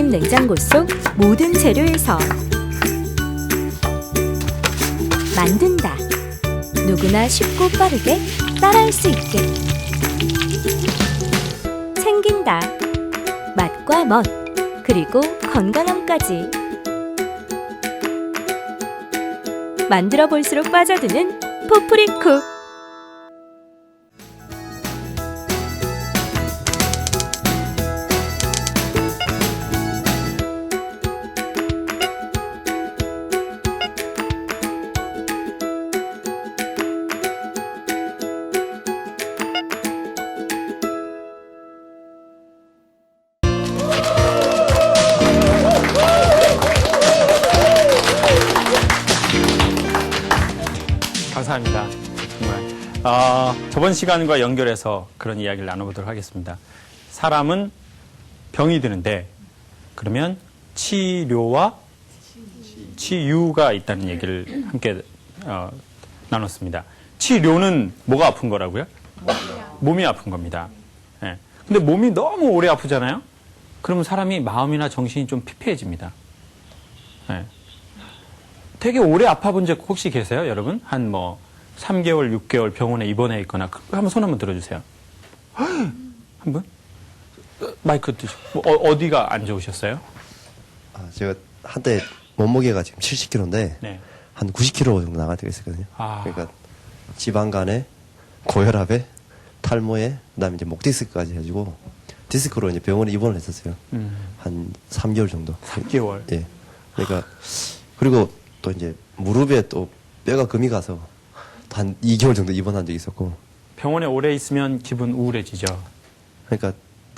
좁은 냉장고 속 모든 재료에서 만든다. 누구나 쉽고 빠르게 따라할 수 있게. 챙긴다. 맛과 멋, 그리고 건강함까지. 만들어 볼수록 빠져드는 포프리쿡. 감사합니다. 정말 저번 시간과 연결해서 그런 이야기를 나눠보도록 하겠습니다. 사람은 병이 드는데 그러면 치료와 치유가 있다는 얘기를 함께 나눴습니다. 치료는 뭐가 아픈 거라고요? 몸이 아픈 겁니다. 예. 근데 몸이 너무 오래 아프잖아요? 그러면 사람이 마음이나 정신이 좀 피폐해집니다. 예. 되게 오래 아파본 적 혹시 계세요, 여러분? 한 3개월, 6개월 병원에 입원해 있거나. 한번 손 한번 들어주세요. 한 분? 마이크 드시고. 어디가 안 좋으셨어요? 제가 한때 몸무게가 지금 70kg인데 네. 한 90kg 정도 나갈 때가 있었거든요. 그러니까 지방간에, 고혈압에, 탈모에, 그다음에 이제 목 디스크까지 해가지고 디스크로 이제 병원에 입원을 했었어요. 한 3개월 정도. 3개월. 예. 그러니까 그리고 또 이제 무릎에 또 뼈가 금이 가서 한 2개월 정도 입원한 적이 있었고. 병원에 오래 있으면 기분 우울해지죠. 그러니까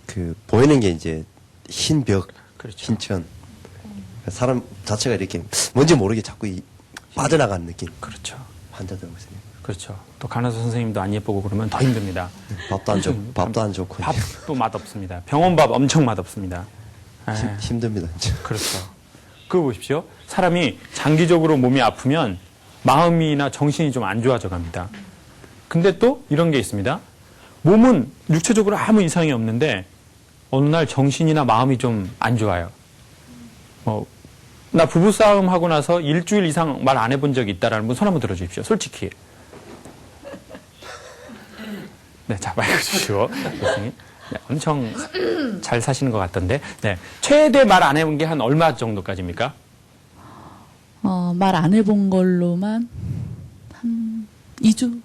그 보이는 게 이제 흰 벽, 그렇죠. 흰 천. 그러니까 사람 자체가 이렇게 뭔지 모르게 자꾸 빠져나가는 느낌. 그렇죠. 환자들 보시면. 그렇죠. 또 간호사 선생님도 안 예쁘고 그러면 더 힘듭니다. 밥도 안 좋고. 밥도 맛없습니다. 병원 밥 엄청 맛없습니다. 힘듭니다, 진짜. 그렇죠. 그거 보십시오. 사람이 장기적으로 몸이 아프면 마음이나 정신이 좀 안 좋아져 갑니다. 근데 또 이런 게 있습니다. 몸은 육체적으로 아무 이상이 없는데 어느 날 정신이나 마음이 좀 안 좋아요. 나 부부싸움 하고 나서 일주일 이상 말 안 해본 적이 있다라는 분 손 한번 들어주십시오. 솔직히. 네, 자, 마이크 주시고. 교수님. 네, 엄청 잘 사시는 것 같던데. 네. 최대 말 안 해본 게 한 얼마 정도까지입니까? 말 안 해본 걸로만 한 2주?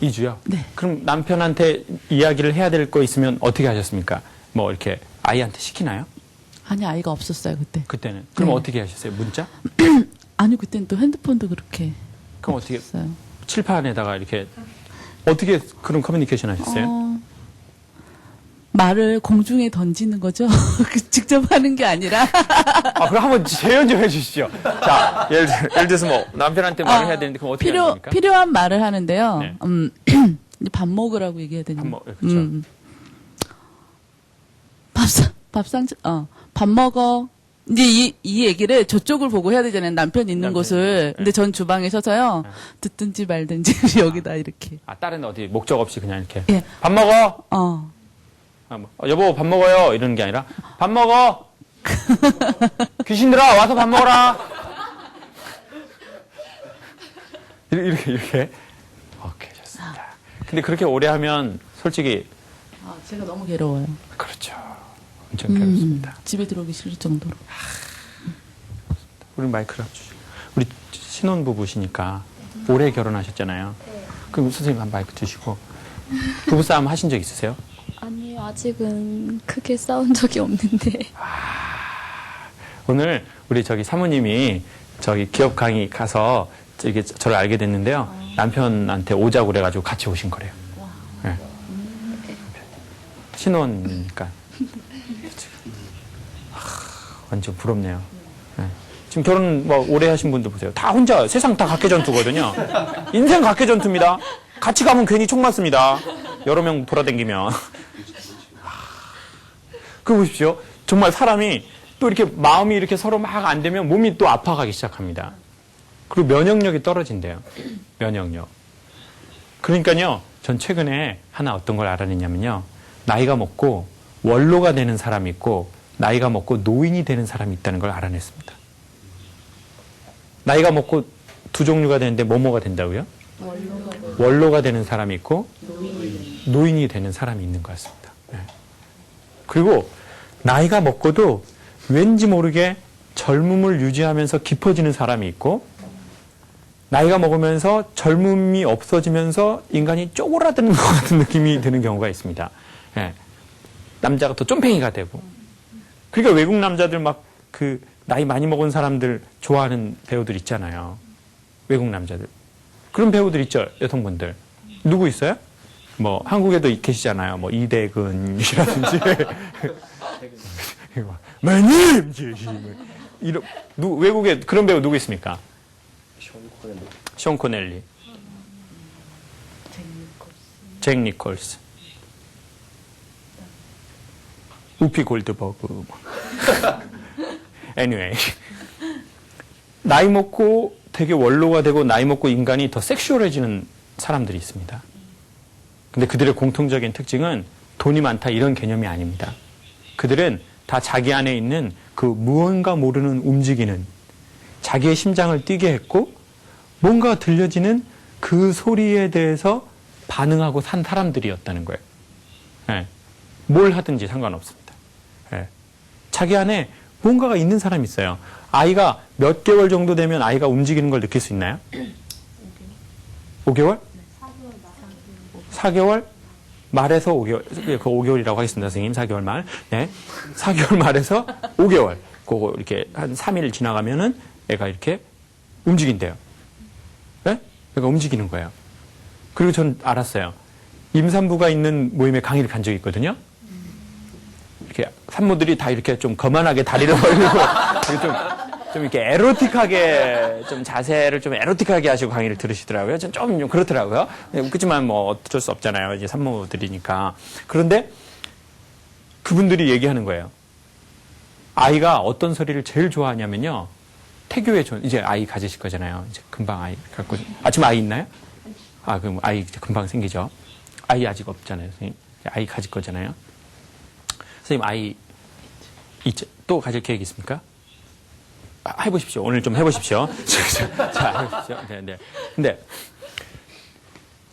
2주요? 네. 그럼 남편한테 이야기를 해야 될 거 있으면 어떻게 하셨습니까? 이렇게 아이한테 시키나요? 아니, 아이가 없었어요, 그때. 그때는. 그럼 네. 어떻게 하셨어요? 문자? 아니, 그때는 또 핸드폰도 그렇게. 그럼 어떻게, 없었어요. 칠판에다가 이렇게, 어떻게 그런 커뮤니케이션 하셨어요? 말을 공중에 던지는 거죠. 직접 하는 게 아니라. 그럼 한번 재연 좀 해주시죠. 자, 예를 들어서 남편한테 말을 해야 되는데, 그럼 어떻게 하는 겁니까? 필요한 말을 하는데요. 네. 이제 밥 먹으라고 얘기해야 되는. 그렇죠. 밥 먹어. 이제 이 얘기를 저쪽을 보고 해야 되잖아요. 남편 있는 곳을. 근데 전 주방에 서서요. 듣든지 말든지 여기다 이렇게. 다른 어디 목적 없이 그냥 이렇게. 예. 밥 먹어! 어. 여보, 밥 먹어요! 이러는 게 아니라, 밥 먹어! 귀신들아, 와서 밥 먹어라! 이렇게. 오케이, 좋습니다. 근데 그렇게 오래 하면, 솔직히. 제가 너무 괴로워요. 그렇죠. 엄청 괴롭습니다. 집에 들어오기 싫을 정도로. 우리 마이크를 주시고. 우리 신혼부부시니까 올해 결혼하셨잖아요. 그럼 선생님 한 마이크 주시고. 부부싸움 하신 적 있으세요? 아니요, 아직은 크게 싸운 적이 없는데. 오늘 우리 사모님이 기업 강의 가서 저를 알게 됐는데요. 남편한테 오자고 그래가지고 같이 오신 거래요. 네. 신혼이니까. 완전 부럽네요. 네. 지금 결혼 오래 하신 분들 보세요. 다 혼자 세상 다 각계전투거든요. 인생 각계전투입니다. 같이 가면 괜히 총 맞습니다. 여러 명 돌아다니면. 그거 보십시오. 정말 사람이 또 이렇게 마음이 이렇게 서로 막 안 되면 몸이 또 아파가기 시작합니다. 그리고 면역력이 떨어진대요. 면역력. 그러니까요, 전 최근에 하나 어떤 걸 알아냈냐면요. 나이가 먹고 원로가 되는 사람이 있고 나이가 먹고 노인이 되는 사람이 있다는 걸 알아냈습니다. 나이가 먹고 두 종류가 되는데 뭐뭐가 된다고요? 원로가 되는 사람이 있고 노인이 되는 사람이 있는 것 같습니다. 네. 그리고 나이가 먹고도 왠지 모르게 젊음을 유지하면서 깊어지는 사람이 있고 나이가 먹으면서 젊음이 없어지면서 인간이 쪼그라드는 것 같은 느낌이 드는 경우가 있습니다. 예. 남자가 더 쫌팽이가 되고. 그러니까 외국 남자들 막 그 나이 많이 먹은 사람들 좋아하는 배우들 있잖아요. 외국 남자들. 그런 배우들 있죠, 여성분들. 누구 있어요? 뭐 한국에도 계시잖아요. 뭐 이대근이라든지. 마님! 이런 외국에 그런 배우 누구 있습니까? 숀 코넬리, 잭 니콜스, 우피 골드버그. anyway. 나이 먹고 되게 원로가 되고 나이 먹고 인간이 더 섹슈얼해지는 사람들이 있습니다. 근데 그들의 공통적인 특징은 돈이 많다 이런 개념이 아닙니다. 그들은 다 자기 안에 있는 그 무언가 모르는 움직이는 자기의 심장을 뛰게 했고 뭔가 들려지는 그 소리에 대해서 반응하고 산 사람들이었다는 거예요. 예. 뭘 하든지 상관없습니다. 예. 자기 안에 뭔가가 있는 사람이 있어요. 아이가 몇 개월 정도 되면 아이가 움직이는 걸 느낄 수 있나요? 5개월? 4개월? 말에서 5개월, 그 5개월이라고 하겠습니다, 선생님. 4개월 말. 네. 4개월 말에서 5개월. 그거 이렇게 한 3일 지나가면은 애가 이렇게 움직인대요. 네? 애가 움직이는 거예요. 그리고 전 알았어요. 임산부가 있는 모임에 강의를 간 적이 있거든요. 이렇게 산모들이 다 이렇게 좀 거만하게 다리를 벌리고 좀 이렇게 에로틱하게 좀 자세를 좀 에로틱하게 하시고 강의를 들으시더라고요. 좀 그렇더라고요. 그렇지만 뭐 어쩔 수 없잖아요. 이제 산모들이니까. 그런데 그분들이 얘기하는 거예요. 아이가 어떤 소리를 제일 좋아하냐면요. 태교에 이제 아이 가지실 거잖아요. 이제 금방 아이 갖고 아침 아이 있나요? 아, 그럼 아이 이제 금방 생기죠. 아이 아직 없잖아요, 선생님. 아이 가질 거잖아요. 선생님 아이 또 가질 계획 있습니까? 해보십시오. 오늘 좀 해보십시오. 자, 해보십시오. 네. 근데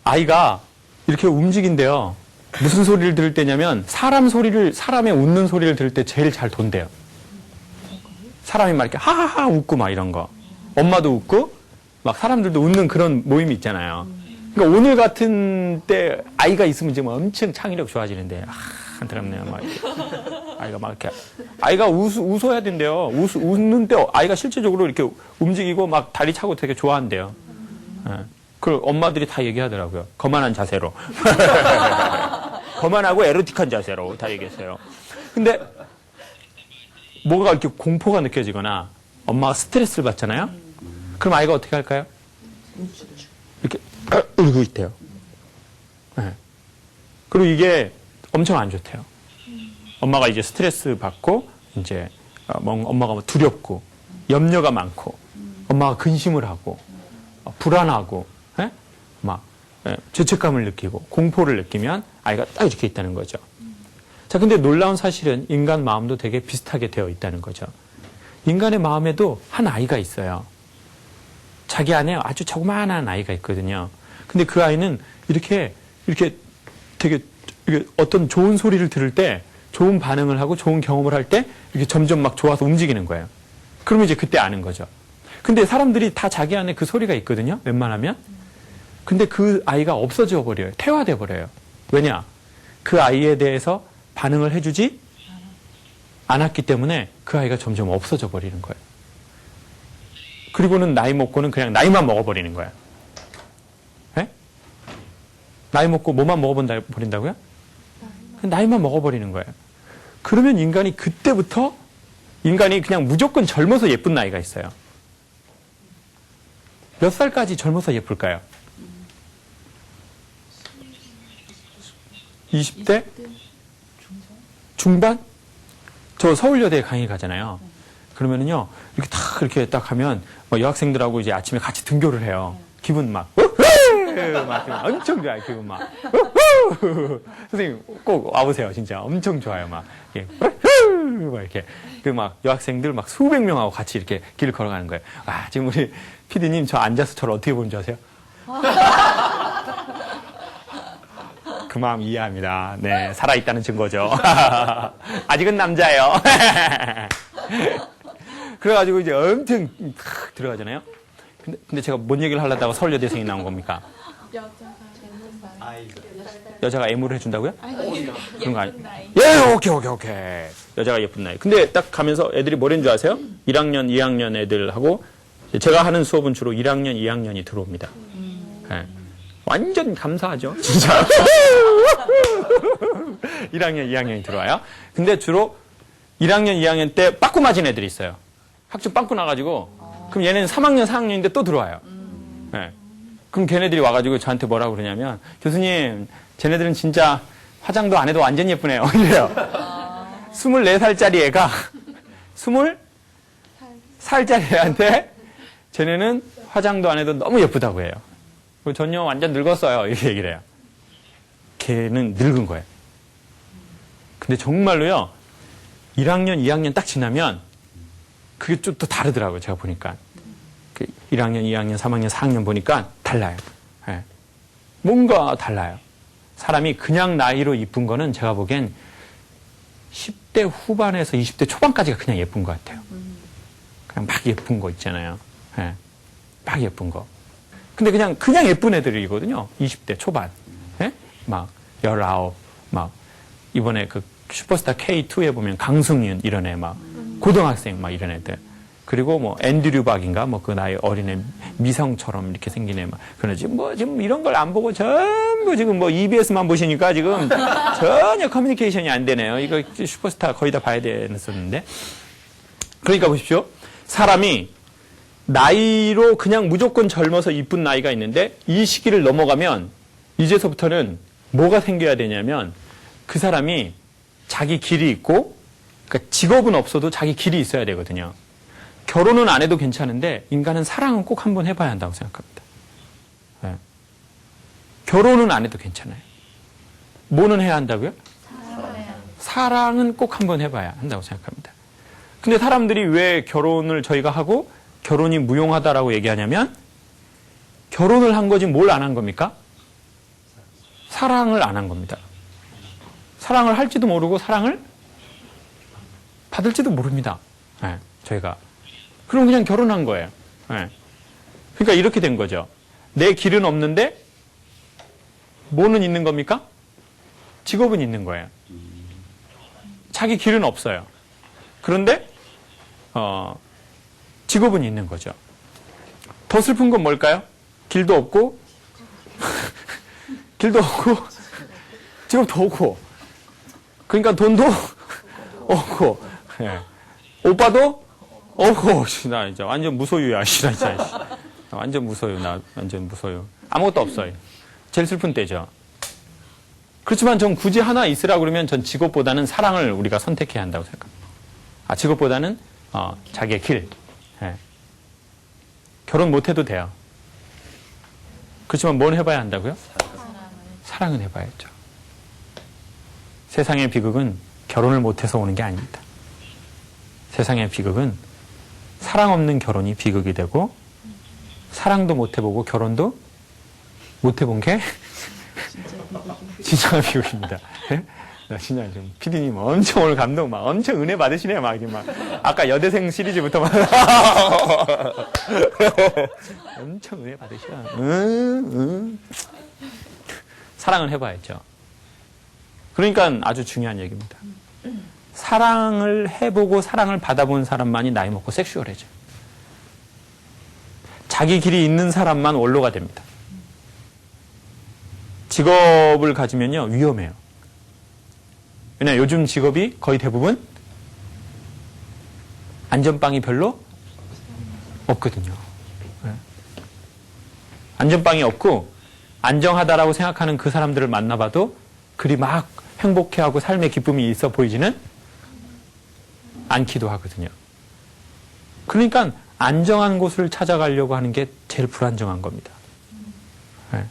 아이가 이렇게 움직인대요. 무슨 소리를 들을 때냐면 사람의 웃는 소리를 들을 때 제일 잘 돈대요. 사람이 막 이렇게 하하하 웃고 막 이런 거. 엄마도 웃고 막 사람들도 웃는 그런 모임이 있잖아요. 그러니까 오늘 같은 때 아이가 있으면 지금 엄청 창의력 좋아지는데 안타깝네요. 막 아이가 막 이렇게 아이가 웃어야 된대요. 웃는데 아이가 실제적으로 이렇게 움직이고 막 다리 차고 되게 좋아한대요. 예. 그걸 엄마들이 다 얘기하더라고요. 거만한 자세로. 거만하고 에로틱한 자세로 다 얘기했어요. 근데 뭐가 이렇게 공포가 느껴지거나 엄마가 스트레스를 받잖아요. 그럼 아이가 어떻게 할까요? 이렇게 울고 있대요. 네. 그리고 이게 엄청 안 좋대요. 엄마가 이제 스트레스 받고 이제 엄마가 두렵고 염려가 많고 엄마가 근심을 하고 불안하고 막 죄책감을 느끼고 공포를 느끼면 아이가 딱 이렇게 있다는 거죠. 자, 근데 놀라운 사실은 인간 마음도 되게 비슷하게 되어 있다는 거죠. 인간의 마음에도 한 아이가 있어요. 자기 안에 아주 조그마한 아이가 있거든요. 근데 그 아이는 이렇게 되게 어떤 좋은 소리를 들을 때 좋은 반응을 하고 좋은 경험을 할 때 이렇게 점점 막 좋아서 움직이는 거예요. 그러면 이제 그때 아는 거죠. 근데 사람들이 다 자기 안에 그 소리가 있거든요. 웬만하면. 근데 그 아이가 없어져 버려요. 퇴화돼 버려요. 왜냐? 그 아이에 대해서 반응을 해주지 않았기 때문에 그 아이가 점점 없어져 버리는 거예요. 그리고는 나이 먹고는 그냥 나이만 먹어버리는 거야. 네? 나이 먹고 뭐만 먹어버린다고요? 나이만 먹어버리는 거예요. 그러면 인간이 그때부터 인간이 그냥 무조건 젊어서 예쁜 나이가 있어요. 몇 살까지 젊어서 예쁠까요? 20대? 중반? 저 서울여대 강의 가잖아요. 그러면은요, 이렇게 딱 하면, 여학생들하고 이제 아침에 같이 등교를 해요. 기분 막, 막 엄청 좋아요. 그거 막 선생님 꼭 와보세요. 진짜 엄청 좋아요. 막 이렇게 그 막 여학생들 막 수백 명하고 같이 이렇게 길을 걸어가는 거예요. 아 지금 우리 PD님 저 앉아서 저를 어떻게 보는 줄 아세요? 그 마음 이해합니다. 네, 살아있다는 증거죠. 아직은 남자예요. 그래가지고 이제 엄청 탁 들어가잖아요. 근데 제가 뭔 얘기를 하려다가 서울여대생이 나온 겁니까? 여자가 애무를 해준다고요? 그런 거 아니에요? 예, 오케이. 여자가 예쁜 나이. 근데 딱 가면서 애들이 뭐라는 줄 아세요? 1학년, 2학년 애들하고 제가 하는 수업은 주로 1학년, 2학년이 들어옵니다. 네. 완전 감사하죠, 진짜. 1학년, 2학년이 들어와요. 근데 주로 1학년, 2학년 때 빠꾸 맞은 애들이 있어요. 학점 빵꾸 나가지고 그럼 얘네는 3학년, 4학년인데 또 들어와요. 네. 그럼 걔네들이 와가지고 저한테 뭐라고 그러냐면 교수님 쟤네들은 진짜 화장도 안 해도 완전 예쁘네요. 이래요. 24살짜리 애가 20살짜리 애한테 쟤네는 화장도 안 해도 너무 예쁘다고 해요. 전혀 완전 늙었어요. 이렇게 얘기를 해요. 걔는 늙은 거예요. 근데 정말로요 1학년, 2학년 딱 지나면 그게 좀 또 다르더라고요. 제가 보니까. 1학년, 2학년, 3학년, 4학년 보니까 달라요. 네. 뭔가 달라요. 사람이 그냥 나이로 이쁜 거는 제가 보기엔 10대 후반에서 20대 초반까지가 그냥 예쁜 것 같아요. 그냥 막 예쁜 거 있잖아요. 네. 막 예쁜 거. 근데 그냥 예쁜 애들이거든요. 20대 초반. 네? 막 19, 막 이번에 그 슈퍼스타 K2에 보면 강승윤 이런 애 막 고등학생 막 이런 애들. 그리고 뭐 앤드류 박인가 뭐 그 나이 어린애 미성처럼 이렇게 생긴 애 막 그러지 지금 이런 걸 안 보고 전부 지금 뭐 EBS만 보시니까 지금 전혀 커뮤니케이션이 안 되네요. 이거 슈퍼스타 거의 다 봐야 되는데. 그러니까 보십시오. 사람이 나이로 그냥 무조건 젊어서 이쁜 나이가 있는데 이 시기를 넘어가면 이제서부터는 뭐가 생겨야 되냐면 그 사람이 자기 길이 있고 그러니까 직업은 없어도 자기 길이 있어야 되거든요. 결혼은 안 해도 괜찮은데 인간은 사랑은 꼭 한번 해봐야 한다고 생각합니다. 네. 결혼은 안 해도 괜찮아요. 뭐는 해야 한다고요? 사랑은 꼭 한번 해봐야 한다고 생각합니다. 근데 사람들이 왜 결혼을 저희가 하고 결혼이 무용하다라고 얘기하냐면 결혼을 한 거지 뭘 안 한 겁니까? 사랑을 안 한 겁니다. 사랑을 할지도 모르고 사랑을 받을지도 모릅니다. 네, 저희가. 그럼 그냥 결혼한 거예요. 네. 그러니까 이렇게 된 거죠. 내 길은 없는데 뭐는 있는 겁니까? 직업은 있는 거예요. 자기 길은 없어요. 그런데 직업은 있는 거죠. 더 슬픈 건 뭘까요? 길도 없고 길도 없고 직업도 없고 그러니까 돈도 없고 예. 오빠도 없고 나 이제 완전 무소유야. 나 진짜 완전 무소유. 나 완전 무소유. 아무것도 없어요. 제일 슬픈 때죠. 그렇지만 전 굳이 하나 있으라고 그러면 전 직업보다는 사랑을 우리가 선택해야 한다고 생각합니다. 직업보다는 자기의 길. 예. 결혼 못해도 돼요. 그렇지만 뭘 해봐야 한다고요? 사랑은 해봐야죠. 세상의 비극은 결혼을 못해서 오는 게 아닙니다. 세상의 비극은 사랑 없는 결혼이 비극이 되고 사랑도 못 해보고 결혼도 못 해본 게 진짜 비극입니다. 나 진짜 좀 PD님 엄청 오늘 감동 막 엄청 은혜 받으시네요. 막 이게 막 아까 여대생 시리즈부터 막 엄청 은혜 받으셔. 사랑을 해봐야죠. 그러니까 아주 중요한 얘기입니다. 사랑을 해보고 사랑을 받아본 사람만이 나이 먹고 섹슈얼해져요. 자기 길이 있는 사람만 원로가 됩니다. 직업을 가지면요 위험해요. 왜냐하면 요즘 직업이 거의 대부분 안전빵이 별로 없거든요. 네. 안전빵이 없고 안정하다라고 생각하는 그 사람들을 만나봐도 그리 막 행복해하고 삶의 기쁨이 있어 보이지는 않기도 하거든요. 그러니까 안정한 곳을 찾아가려고 하는 게 제일 불안정한 겁니다. 네.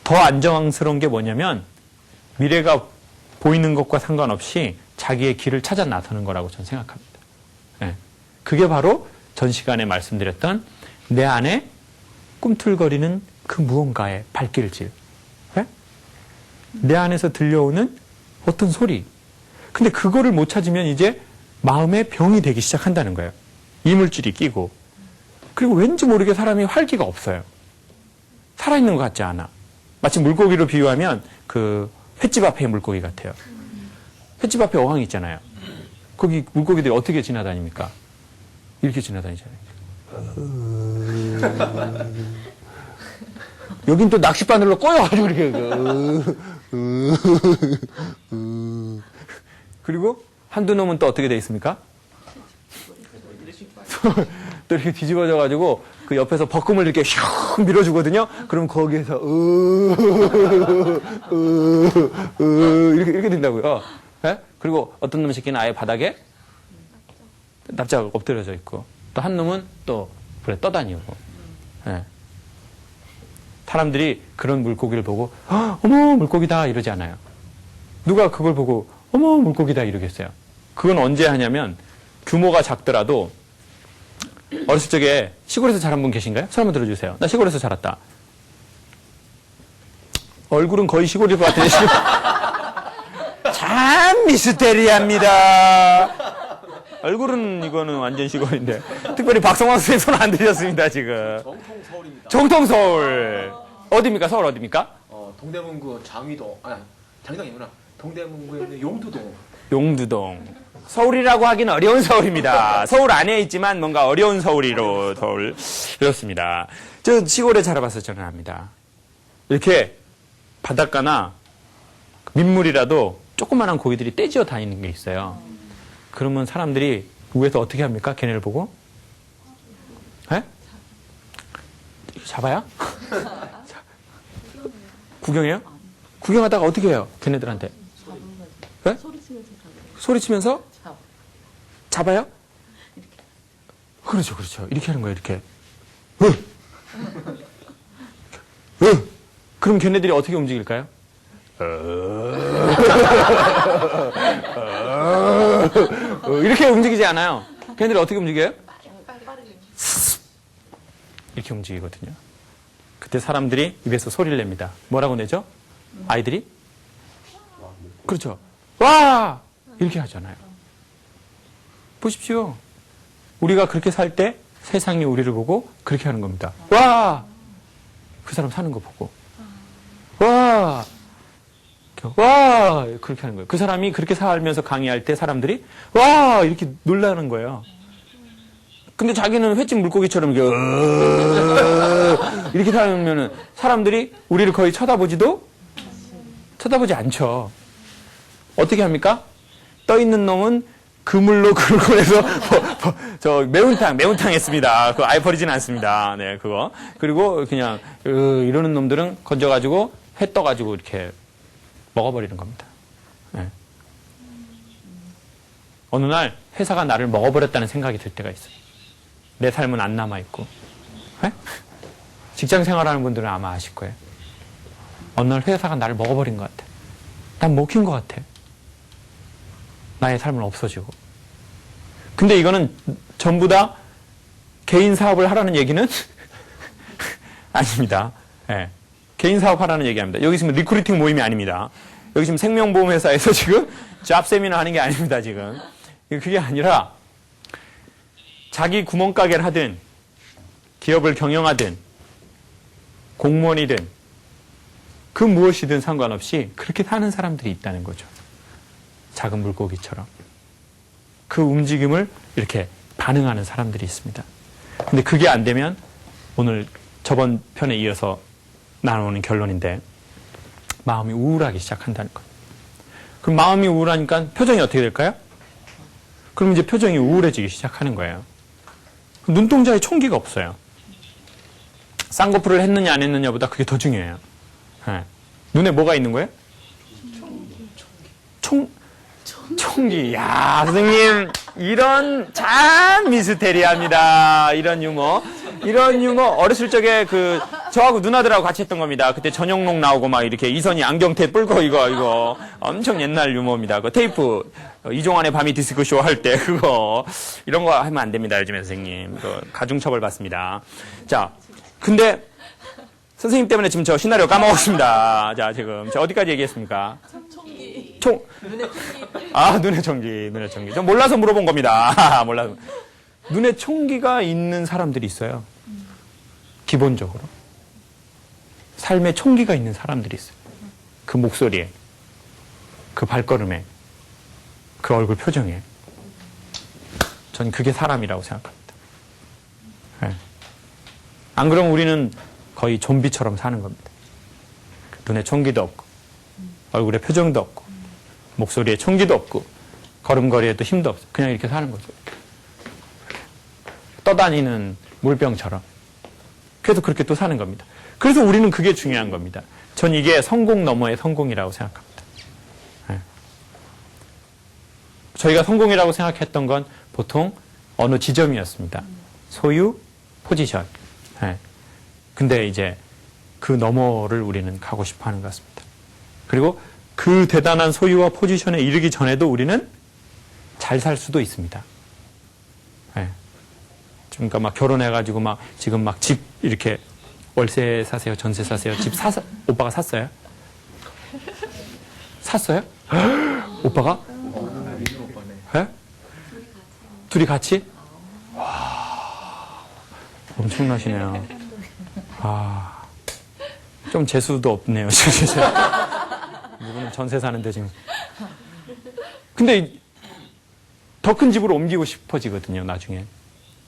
더 안정스러운 게 뭐냐면 미래가 보이는 것과 상관없이 자기의 길을 찾아 나서는 거라고 저는 생각합니다. 예. 그게 바로 전 시간에 말씀드렸던 내 안에 꿈틀거리는 그 무언가의 발길질. 예? 내 안에서 들려오는 어떤 소리. 근데 그거를 못 찾으면 이제 마음에 병이 되기 시작한다는 거예요. 이물질이 끼고. 그리고 왠지 모르게 사람이 활기가 없어요. 살아있는 것 같지 않아. 마치 물고기로 비유하면 그 횟집 앞에 물고기 같아요. 횟집 앞에 어항이 있잖아요. 거기 물고기들이 어떻게 지나다닙니까? 이렇게 지나다니잖아요. 여긴 또 낚싯바늘로 꼬여가지고 이렇게. 그리고 한두 놈은 또 어떻게 돼 있습니까? 또 이렇게 뒤집어져가지고 그 옆에서 벅금을 이렇게 슉 밀어주거든요. 그럼 거기에서 이렇게 된다고요. 예? 그리고 어떤 놈 새끼는 아예 바닥에 납작 엎드려져 있고 또 한 놈은 또 그래 떠다니고. 예. 사람들이 그런 물고기를 보고 어머 물고기다 이러지 않아요. 누가 그걸 보고 어머 물고기다 이러겠어요. 그건 언제 하냐면 규모가 작더라도 어렸을 적에 시골에서 자란 분 계신가요? 손 한번 들어주세요. 나 시골에서 자랐다. 얼굴은 거의 시골일 것 같은데 참 미스테리합니다. 얼굴은 이거는 완전 시골인데 특별히 박성광 선생님 손 안 들으셨습니다 지금. 정통 서울입니다. 정통 서울. 어디입니까? 서울 어디입니까? 동대문구 장위동, 장위동이구나. 동대문구에 있는 용두동. 용두동. 서울이라고 하기는 어려운 서울입니다. 서울 안에 있지만 뭔가 어려운 서울이로 서울. 그렇습니다. 저 시골에 자라봐서 저는 압니다. 이렇게 바닷가나 민물이라도 조그만한 고기들이 떼지어 다니는 게 있어요. 그러면 사람들이 위에서 어떻게 합니까? 걔네를 보고? 에? 잡아요? 구경해요? 구경하다가 어떻게 해요? 걔네들한테? 네? 소리치면서? 잡아요? 그렇죠, 그렇죠. 이렇게 하는 거예요, 이렇게. 그럼 걔네들이 어떻게 움직일까요? 이렇게 움직이지 않아요. 걔네들이 어떻게 움직여요? 이렇게 움직이거든요. 그때 사람들이 입에서 소리를 냅니다. 뭐라고 내죠? 아이들이? 그렇죠. 와! 이렇게 하잖아요. 보십시오. 우리가 그렇게 살 때 세상이 우리를 보고 그렇게 하는 겁니다. 와! 그 사람 사는 거 보고. 와! 와! 그렇게 하는 거예요. 그 사람이 그렇게 살면서 강의할 때 사람들이 와! 이렇게 놀라는 거예요. 근데 자기는 횟집 물고기처럼 이렇게 살면은 사람들이 우리를 거의 쳐다보지 않죠. 어떻게 합니까? 떠 있는 놈은 그물로 긁어내서 저 매운탕 했습니다. 그거 아예 버리진 않습니다. 네, 그거. 그리고 그냥 이러는 놈들은 건져가지고 회 떠가지고 이렇게 먹어버리는 겁니다. 네. 어느 날 회사가 나를 먹어버렸다는 생각이 들 때가 있어요. 내 삶은 안 남아있고. 네? 직장 생활하는 분들은 아마 아실 거예요. 어느 날 회사가 나를 먹어버린 것 같아. 난 먹힌 것 같아. 나의 삶은 없어지고. 근데 이거는 전부 다 개인 사업을 하라는 얘기는 아닙니다. 네. 개인 사업 하라는 얘기 아닙니다. 여기 지금 리크루팅 모임이 아닙니다. 여기 지금 생명보험회사에서 지금 잡 세미나 하는 게 아닙니다, 지금. 그게 아니라 자기 구멍가게를 하든 기업을 경영하든 공무원이든 그 무엇이든 상관없이 그렇게 사는 사람들이 있다는 거죠. 작은 물고기처럼. 그 움직임을 이렇게 반응하는 사람들이 있습니다. 근데 그게 안 되면 오늘 저번 편에 이어서 나오는 결론인데 마음이 우울하기 시작한다는 거예요. 그럼 마음이 우울하니까 표정이 어떻게 될까요? 그럼 이제 표정이 우울해지기 시작하는 거예요. 눈동자에 총기가 없어요. 쌍꺼풀을 했느냐 안 했느냐보다 그게 더 중요해요. 네. 눈에 뭐가 있는 거예요? 총기. 야, 선생님, 이런 참 미스테리합니다. 이런 유머. 어렸을 적에 그 저하고 누나들하고 같이 했던 겁니다. 그때 전영록 나오고 막 이렇게 이선희 안경테 뿔고 이거 엄청 옛날 유머입니다. 그 테이프 이종환의 밤이 디스크쇼 할 때 그거 이런 거 하면 안 됩니다. 요즘에 선생님. 가중처벌 받습니다. 자, 근데 선생님 때문에 지금 저 시나리오 까먹었습니다. 자, 지금 저 어디까지 얘기했습니까? 눈의 총기. 저 몰라서 물어본 겁니다. 몰라서. 눈에 총기가 있는 사람들이 있어요. 기본적으로. 삶에 총기가 있는 사람들이 있어요. 그 목소리에, 그 발걸음에, 그 얼굴 표정에. 전 그게 사람이라고 생각합니다. 네. 안 그러면 우리는 거의 좀비처럼 사는 겁니다. 눈에 총기도 없고, 얼굴에 표정도 없고, 목소리에 총기도 없고, 걸음걸이에도 힘도 없어. 그냥 이렇게 사는 거죠. 떠다니는 물병처럼. 그래서 그렇게 또 사는 겁니다. 그래서 우리는 그게 중요한 겁니다. 전 이게 성공 너머의 성공이라고 생각합니다. 네. 저희가 성공이라고 생각했던 건 보통 어느 지점이었습니다. 소유, 포지션. 네. 근데 이제 그 너머를 우리는 가고 싶어 하는 것 같습니다. 그리고 그 대단한 소유와 포지션에 이르기 전에도 우리는 잘 살 수도 있습니다. 네. 그러니까 막 결혼해가지고 막 지금 막 집 이렇게 월세 사세요, 전세 사세요. 집 오빠가 샀어요? 샀어요? 오빠가? 네? 둘이 같이? 와, 엄청나시네요. 좀 재수도 없네요. 누구는 전세 사는데 지금. 근데 더 큰 집으로 옮기고 싶어지거든요, 나중에.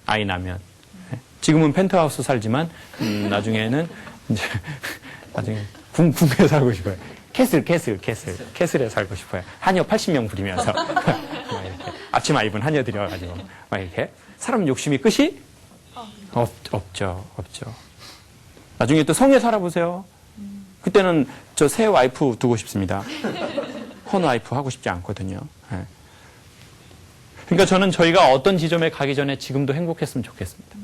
아이 나면. 지금은 펜트하우스 살지만, 나중에는, 이제, 나중에 궁에 살고 싶어요. 캐슬에 살고 싶어요. 하녀 80명 부리면서. 막 이렇게. 앞치마 입은 하녀들이 와가지고. 막 이렇게. 사람 욕심이 끝이? 없죠. 나중에 또 성에 살아보세요. 그때는 저 새 와이프 두고 싶습니다. 헌 와이프 하고 싶지 않거든요. 네. 그러니까 저는 저희가 어떤 지점에 가기 전에 지금도 행복했으면 좋겠습니다.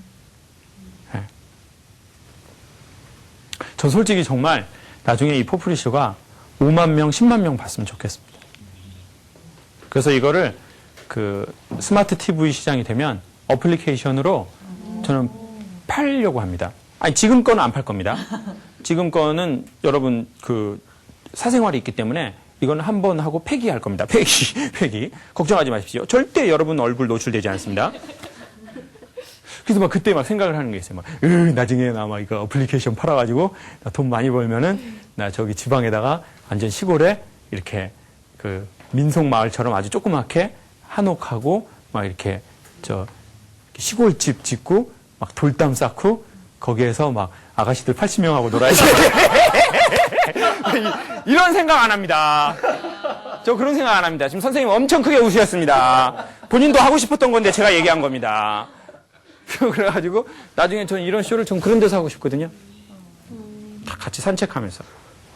네. 전 솔직히 정말 나중에 이 포프리쇼가 5만 명, 10만 명 봤으면 좋겠습니다. 그래서 이거를 그 스마트 TV 시장이 되면 어플리케이션으로 저는 팔려고 합니다. 아니, 지금 거는 안 팔 겁니다. 지금 거는 여러분 그 사생활이 있기 때문에 이거는 한 번 하고 폐기할 겁니다. 폐기. 걱정하지 마십시오. 절대 여러분 얼굴 노출되지 않습니다. 그래서 막 그때 막 생각을 하는 게 있어요. 막, 나중에 나 막 이거 어플리케이션 팔아가지고 나 돈 많이 벌면은 나 저기 지방에다가 완전 시골에 이렇게 그 민속 마을처럼 아주 조그맣게 한옥하고 막 이렇게 저 시골집 짓고 막 돌담 쌓고 거기에서 막 아가씨들 80명하고 놀아야지. 이런 생각 안 합니다. 저 그런 생각 안 합니다. 지금 선생님 엄청 크게 웃으셨습니다. 본인도 하고 싶었던 건데 제가 얘기한 겁니다. 그래가지고 나중에 저는 이런 쇼를 좀 그런 데서 하고 싶거든요. 다 같이 산책하면서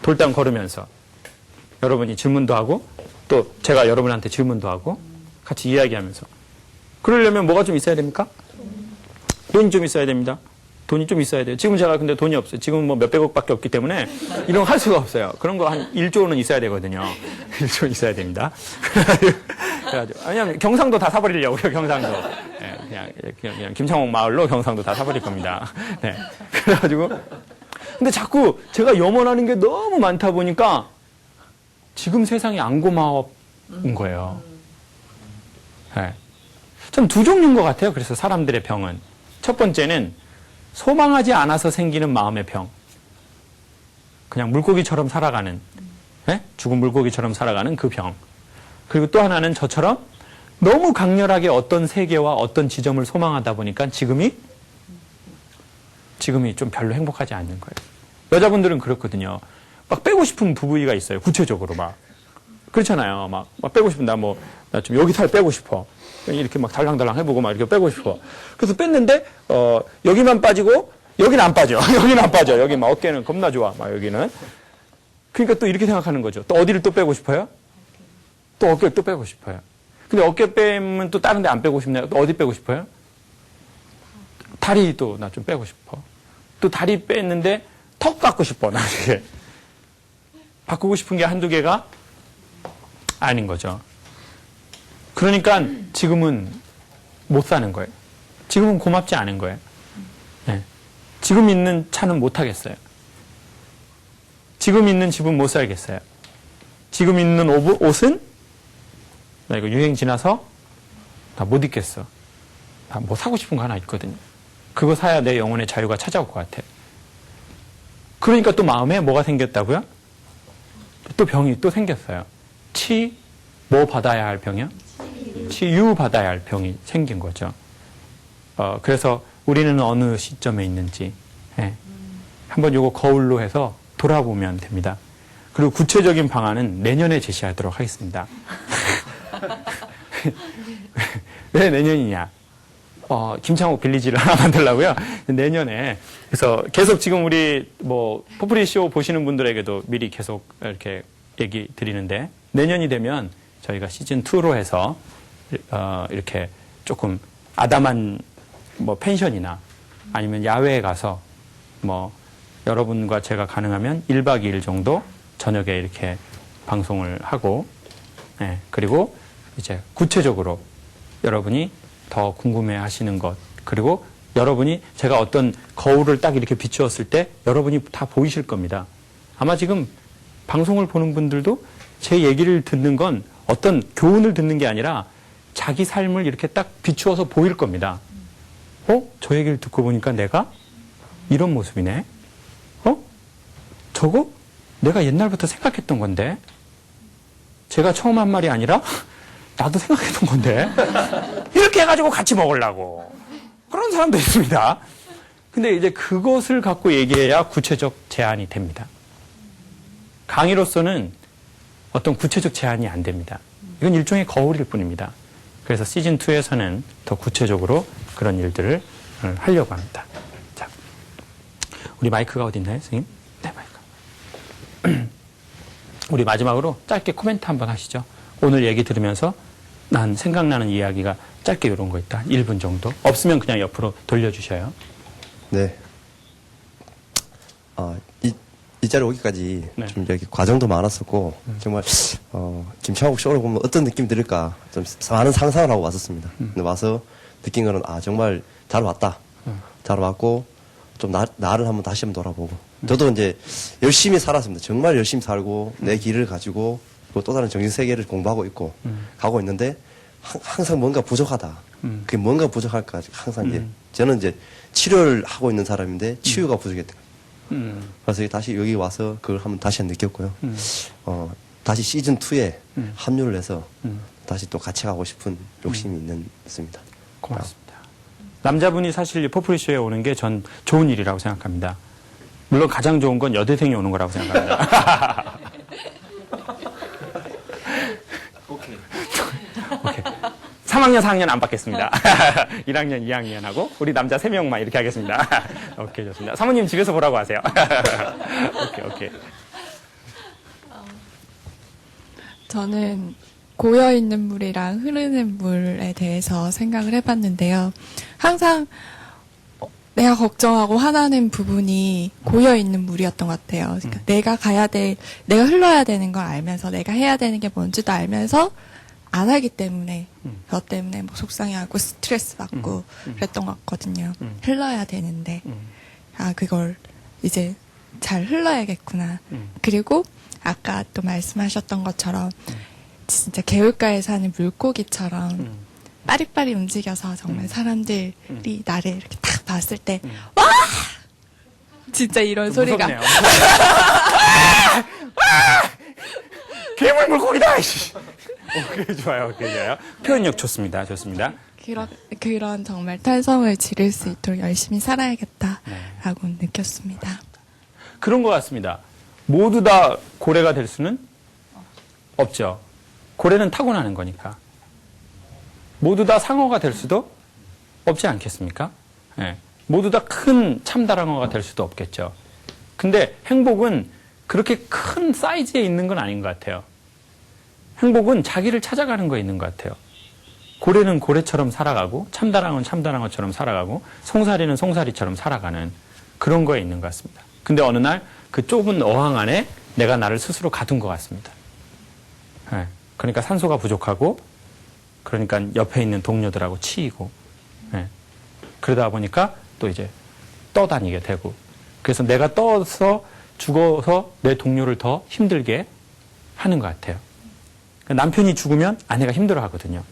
돌담 걸으면서 여러분이 질문도 하고 또 제가 여러분한테 질문도 하고 같이 이야기하면서 그러려면 뭐가 좀 있어야 됩니까? 돈이 좀 있어야 됩니다. 돈이 좀 있어야 돼요. 지금 제가 근데 돈이 없어요. 지금 뭐 몇백억밖에 없기 때문에 이런 거 할 수가 없어요. 그런 거 한 1조는 있어야 되거든요. 1조 있어야 됩니다. 그래가지고 왜냐면 경상도 다 사버리려고요. 경상도. 네, 그냥 김창옥 마을로 경상도 다 사버릴 겁니다. 네. 그래가지고 근데 자꾸 제가 염원하는 게 너무 많다 보니까 지금 세상이 안 고마운 거예요. 네. 전 두 종류인 것 같아요. 그래서 사람들의 병은 첫 번째는 소망하지 않아서 생기는 마음의 병. 그냥 물고기처럼 살아가는, 네? 죽은 물고기처럼 살아가는 그 병. 그리고 또 하나는 저처럼 너무 강렬하게 어떤 세계와 어떤 지점을 소망하다 보니까 지금이 좀 별로 행복하지 않는 거예요. 여자분들은 그렇거든요. 막 빼고 싶은 부위가 있어요. 구체적으로 막. 그렇잖아요. 막 빼고 싶은, 나 좀 여기 살 빼고 싶어. 이렇게 막 달랑달랑 해보고 막 이렇게 빼고 싶어. 그래서 뺐는데, 여기만 빠지고, 여기는 안 빠져. 여기는 안 빠져. 여기 막 어깨는 겁나 좋아. 막 여기는. 그러니까 또 이렇게 생각하는 거죠. 또 어디를 또 빼고 싶어요? 또 어깨를 또 빼고 싶어요. 근데 어깨 빼면 또 다른 데 안 빼고 싶네요. 또 어디 빼고 싶어요? 다리도 나 좀 빼고 싶어. 또 다리 뺐는데 턱 깎고 싶어, 나중에. 바꾸고 싶은 게 한두 개가 아닌 거죠. 그러니까 지금은 못 사는 거예요. 지금은 고맙지 않은 거예요. 네. 지금 있는 차는 못 타겠어요. 지금 있는 집은 못 살겠어요. 지금 있는 옷은 나 이거 유행 지나서 나 못 입겠어. 나 뭐 사고 싶은 거 하나 있거든요. 그거 사야 내 영혼의 자유가 찾아올 것 같아. 그러니까 또 마음에 뭐가 생겼다고요? 또 병이 또 생겼어요. 뭐 받아야 할 병이요? 치유 받아야 할 병이 생긴 거죠. 그래서 우리는 어느 시점에 있는지 한번 요거 거울로 해서 돌아보면 됩니다. 그리고 구체적인 방안은 내년에 제시하도록 하겠습니다. 왜 내년이냐? 김창옥 빌리지를 하나 만들려고요. 내년에. 그래서 계속 지금 우리 포프리쇼 보시는 분들에게도 미리 계속 이렇게 얘기 드리는데, 내년이 되면 저희가 시즌2로 해서, 이렇게 조금 아담한 펜션이나 아니면 야외에 가서 여러분과 제가 가능하면 1박 2일 정도 저녁에 이렇게 방송을 하고, 그리고 이제 구체적으로 여러분이 더 궁금해 하시는 것, 그리고 여러분이 제가 어떤 거울을 딱 이렇게 비추었을 때 여러분이 다 보이실 겁니다. 아마 지금 방송을 보는 분들도 제 얘기를 듣는 건 어떤 교훈을 듣는 게 아니라 자기 삶을 이렇게 딱 비추어서 보일 겁니다. 저 얘기를 듣고 보니까 내가 이런 모습이네. 저거 내가 옛날부터 생각했던 건데, 제가 처음 한 말이 아니라 나도 생각했던 건데, 이렇게 해가지고 같이 먹으려고. 그런 사람도 있습니다. 근데 이제 그것을 갖고 얘기해야 구체적 제안이 됩니다. 강의로서는 어떤 구체적 제안이 안 됩니다. 이건 일종의 거울일 뿐입니다. 그래서 시즌2에서는 더 구체적으로 그런 일들을 하려고 합니다. 자, 우리 마이크가 어디 있나요, 선생님? 네, 마이크. 우리 마지막으로 짧게 코멘트 한번 하시죠. 오늘 얘기 들으면서 난 생각나는 이야기가 짧게 이런 거 있다. 1분 정도. 없으면 그냥 옆으로 돌려주셔요. 네. 이 자리에 오기까지 네. 좀 이렇게 과정도 많았었고, 정말, 김창옥 쇼를 보면 어떤 느낌이 들을까, 좀 많은 상상을 하고 왔었습니다. 근데 와서 느낀 거는, 정말 잘 왔다. 잘 왔고, 좀 나를 다시 한번 돌아보고. 저도 이제 열심히 살았습니다. 정말 열심히 살고, 내 길을 가지고, 그리고 또 다른 정신 세계를 공부하고 있고, 가고 있는데, 항상 뭔가 부족하다. 그게 뭔가 부족할까, 항상 이제, 저는 이제 치료를 하고 있는 사람인데, 치유가 부족했다. 그래서 다시 여기 와서 그걸 한번 다시 느꼈고요. 다시 시즌2에 합류를 해서 다시 또 같이 가고 싶은 욕심이 있습니다. 고맙습니다. 남자분이 사실 포프리쇼에 오는 게 전 좋은 일이라고 생각합니다. 물론 가장 좋은 건 여대생이 오는 거라고 생각합니다. 오케이. 오케이. 3학년, 4학년 안 받겠습니다. 1학년, 2학년하고 우리 남자 3명만 이렇게 하겠습니다. 오케이, 좋습니다. 사모님 집에서 보라고 하세요. 오케이. 저는 고여있는 물이랑 흐르는 물에 대해서 생각을 해봤는데요. 항상 내가 걱정하고 화나는 부분이 고여있는 물이었던 것 같아요. 그러니까 내가 흘러야 되는 걸 알면서, 내가 해야 되는 게 뭔지도 알면서 안 하기 때문에, 저 때문에 속상해하고 스트레스 받고 그랬던 것 같거든요. 흘러야 되는데, 그걸 이제 잘 흘러야겠구나. 그리고 아까 또 말씀하셨던 것처럼 진짜 개울가에 사는 물고기처럼 빠릿빠릿 움직여서 정말 사람들이 나를 이렇게 딱 봤을 때 와! 진짜 이런 소리가 무섭네요. 괴물 물고기다! 오케이, 좋아요. 표현력 좋습니다. 그런 정말 탄성을 지를 수 있도록 열심히 살아야겠다라고 느꼈습니다. 그런 것 같습니다. 모두 다 고래가 될 수는 없죠. 고래는 타고나는 거니까. 모두 다 상어가 될 수도 없지 않겠습니까? 네. 모두 다 큰 참다랑어가 될 수도 없겠죠. 근데 행복은 그렇게 큰 사이즈에 있는 건 아닌 것 같아요. 행복은 자기를 찾아가는 거에 있는 것 같아요. 고래는 고래처럼 살아가고, 참다랑어는 참다랑어처럼 살아가고, 송사리는 송사리처럼 살아가는 그런 거에 있는 것 같습니다. 근데 어느 날 그 좁은 어항 안에 내가 나를 스스로 가둔 것 같습니다. 예. 그러니까 산소가 부족하고, 그러니까 옆에 있는 동료들하고 치이고, 예. 그러다 보니까 또 이제 떠다니게 되고, 그래서 내가 떠서 죽어서 내 동료를 더 힘들게 하는 것 같아요. 남편이 죽으면 아내가 힘들어 하거든요.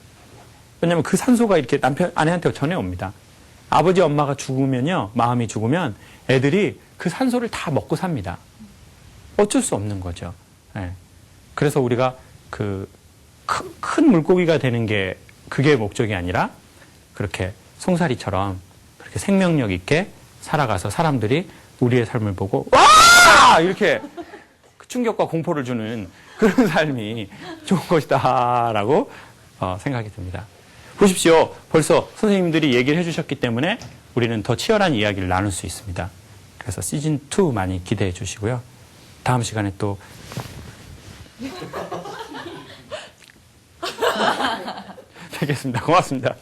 왜냐면 그 산소가 이렇게 아내한테 전해옵니다. 아버지, 엄마가 죽으면요, 마음이 죽으면 애들이 그 산소를 다 먹고 삽니다. 어쩔 수 없는 거죠. 예. 그래서 우리가 그 큰 물고기가 되는 게 그게 목적이 아니라 그렇게 송사리처럼 그렇게 생명력 있게 살아가서 사람들이 우리의 삶을 보고 와! 이렇게 충격과 공포를 주는 그런 삶이 좋은 것이다라고 생각이 듭니다. 보십시오. 벌써 선생님들이 얘기를 해주셨기 때문에 우리는 더 치열한 이야기를 나눌 수 있습니다. 그래서 시즌2 많이 기대해 주시고요. 다음 시간에 또 뵙겠습니다. 고맙습니다.